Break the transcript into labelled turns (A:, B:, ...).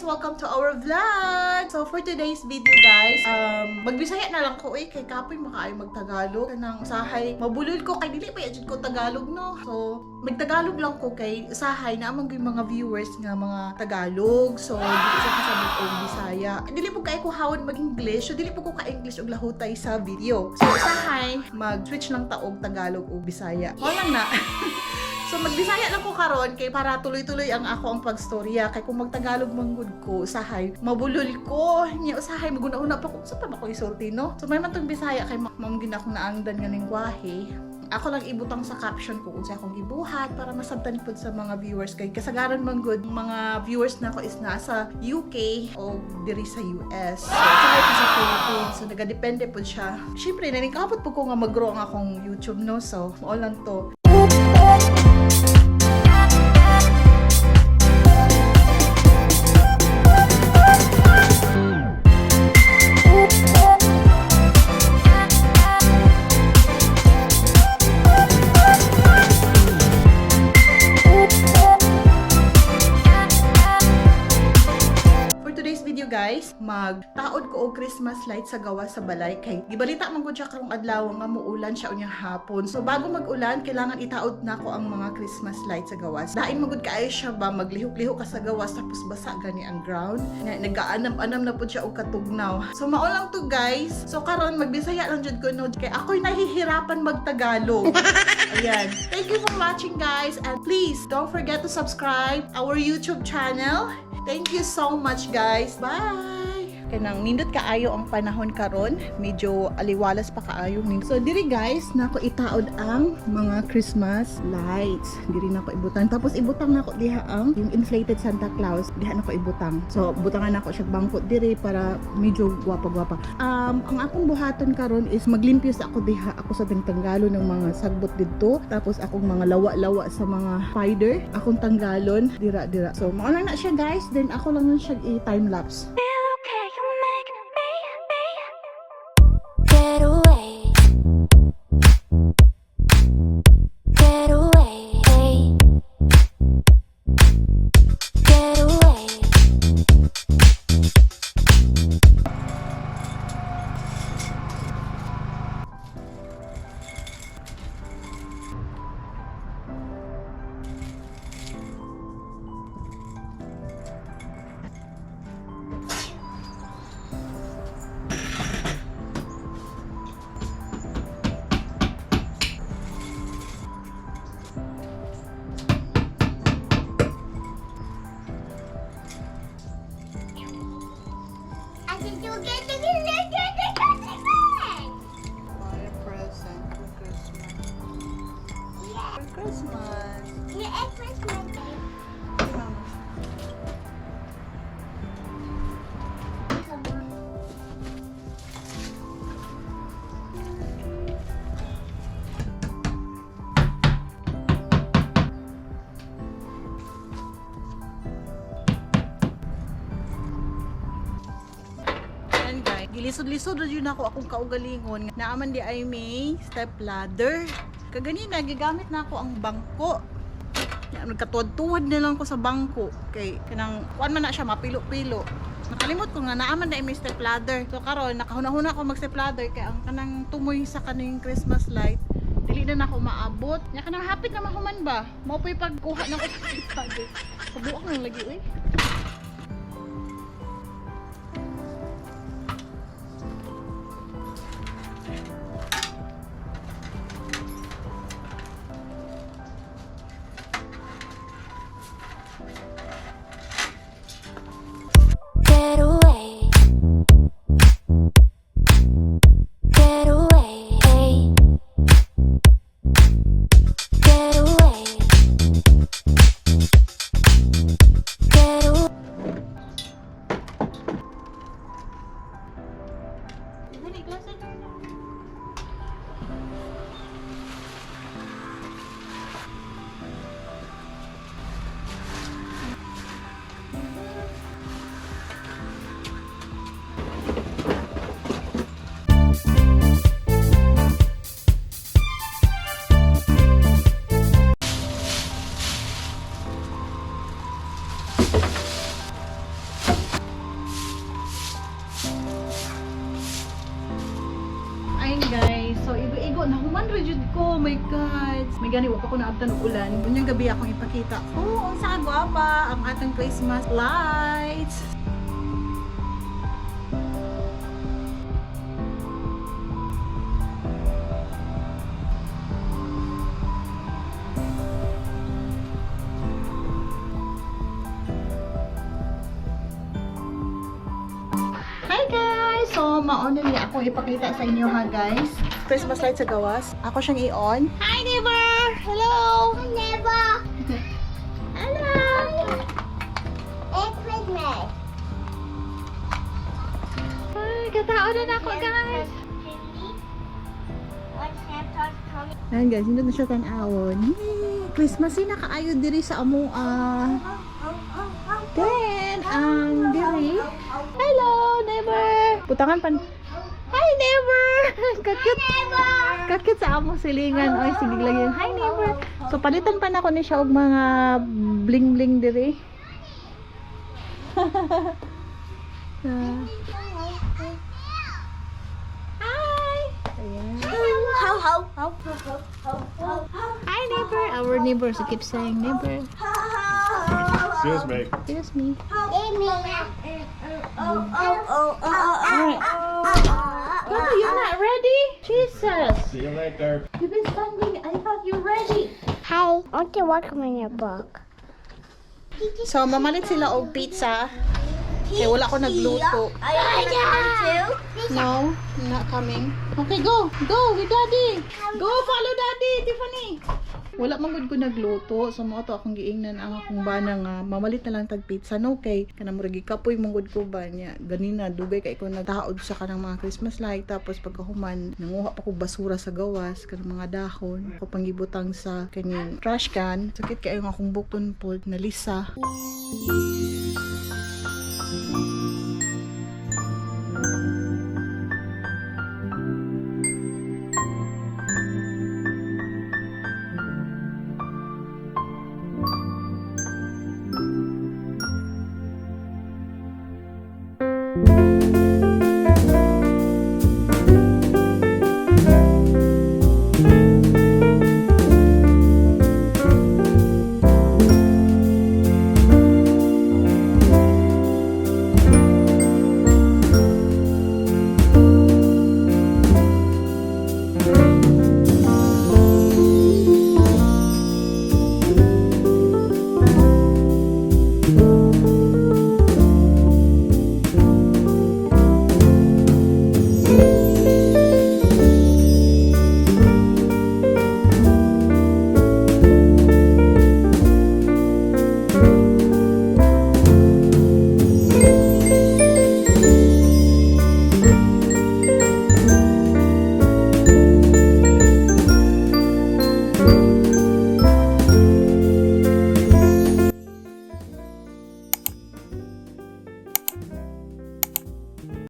A: guys! Welcome to our vlog! So for today's video guys, magbisaya na lang ko kay kapoy makaayo magtagalog. Kanang usahay, mabulol ko kay dili pa yun ko Tagalog no. So magtagalog lang ko kay usahay na amang yung mga viewers nga mga Tagalog. So dili sa kasabot og Bisaya. Dili po kay ko hawon mag-English, so dili po ko ka-English og lahutay sa video. So usahay, mag-switch lang ta og Tagalog o Bisaya. Wala na. So magbisaya lang ko karon kay para tuloy-tuloy ang ako ang pagstorya kay kung magtagalog manggod ko usahay mabulol ko nya usahay maguna-una pa ko sa pa ako isulti no. So may man tong Bisaya kay ma'am gid ako naangdan nga ning gwahe. Ako lang ibutang sa caption ko unsa akong gibuhat para masabtan pud sa mga viewers kay kasagaran man good mga viewers na ko is nasa UK o diri sa US. So kahit sa Philippines so nagadepende pud siya. Syempre nanikapot pud ko nga mag-grow ang akong YouTube no. So all lang to. Guys, magtaod ko og Christmas light sa gawas sa balay kay gibalita man gud siya karong adlaw nga muulan siya unya hapon. So bago mag-ulan, kailangan itaod nako ang mga Christmas light sa gawas. Dain magud kaayo siya ba maglihok-lihok ka sa gawas tapos basa gani ang ground. Nagaanam-anam na pud siya og katugnaw. So mao lang to guys. So karon magbisaya lang jud ko no kay ako'y nahihirapan magtagalog. Ayan. Thank you for watching guys and please don't forget to subscribe our YouTube channel. Thank you so much guys. Bye! Kanang nindot kaayo ang panahon karon, medyo aliwalas pa kaayo. So diri guys, nako itaod ang mga Christmas lights. Diri nako ibutang. Tapos ibutang nako diha ang yung inflated Santa Claus. Diha nako ibutang. So butangan nako siya bangkot diri para medyo gwapa-gwapa. Ang akong buhaton karon is maglimpyo sa ako diha. Ako sa tanggalon ng mga sagbot didto. Tapos akong mga lawa-lawa sa mga spider. Akong tanggalon dira-dira. So mao lang na siya guys. Then ako lang siya i-time lapse. Gilisod-lisod na yun ako akong kaugalingon. Naaman di ay may step ladder. Kaganina, gigamit na ako ang bangko. Nagkatuwad-tuwad na lang ko sa bangko. Kay, kanang, kuan man na siya, mapilo-pilo. Nakalimot ko nga, naaman di ay may step ladder. So karon nakahuna-huna ako mag-step ladder. Kaya ang kanang tumoy sa kaning Christmas light, dili na ako maabot. Nya kanang hapit na mahuman ba? Mao pa'y pagkuha na ko sa step ladder. Pabuak nang lagi, uy. my God. May gani, wag ako naabtan ng ulan. Unyang gabi akong ipakita. Oh, ang saka gwapa ang atong Christmas lights. Hi guys! So, mauna niya akong ipakita sa inyo ha guys. Christmas light sa gawas. Ako siyang i-on. Hi neighbor! Hello!
B: Hi, neighbor.
A: Hello!
B: It's Christmas.
A: Ay, kataon na ako guys.
B: When Santa's coming.
A: Ayan guys, hindi na siya tanawon. Yay! Christmas ay nakaayo diri sa among Then, ang diri. Hello, neighbor! Putangan pan. Hi, neighbor! Kakit. Kakit sa among silingan. Oy, sige lagi. Hi, neighbor! So, palitan pa na ko ni siya og mga bling-bling diri. Hi! Ayan.
B: Ho, ho, ho, ho, ho, ho, ho, ho.
A: Hi, neighbor! Our neighbors who keep saying neighbor.
C: Excuse me.
A: Excuse me.
B: Alright.
A: Oh, you're not ready? Jesus!
C: See you later.
A: You've been standing. I thought you're ready.
B: Hi, I want to work on your book.
A: So, mamalit sila og pizza. Kaya wala ko nagluto.
B: Are you gonna come too?
A: No, not coming. Okay, go. Go with daddy. Go, follow daddy, Tiffany. Wala man gud ko nagluto. So, mo to akong giingnan ang akong bana nga mamalit na lang tag pizza. No, kay kanang murag kapoy mong gud ko ba niya. Ganina dugay kay ko nagtaod sa kanang mga Christmas light tapos pagkahuman nanguha pa ko basura sa gawas kanang mga dahon. Ako panggibutang sa kaning trash can. Sakit kay ang akong bukton po na lisa. Thank you.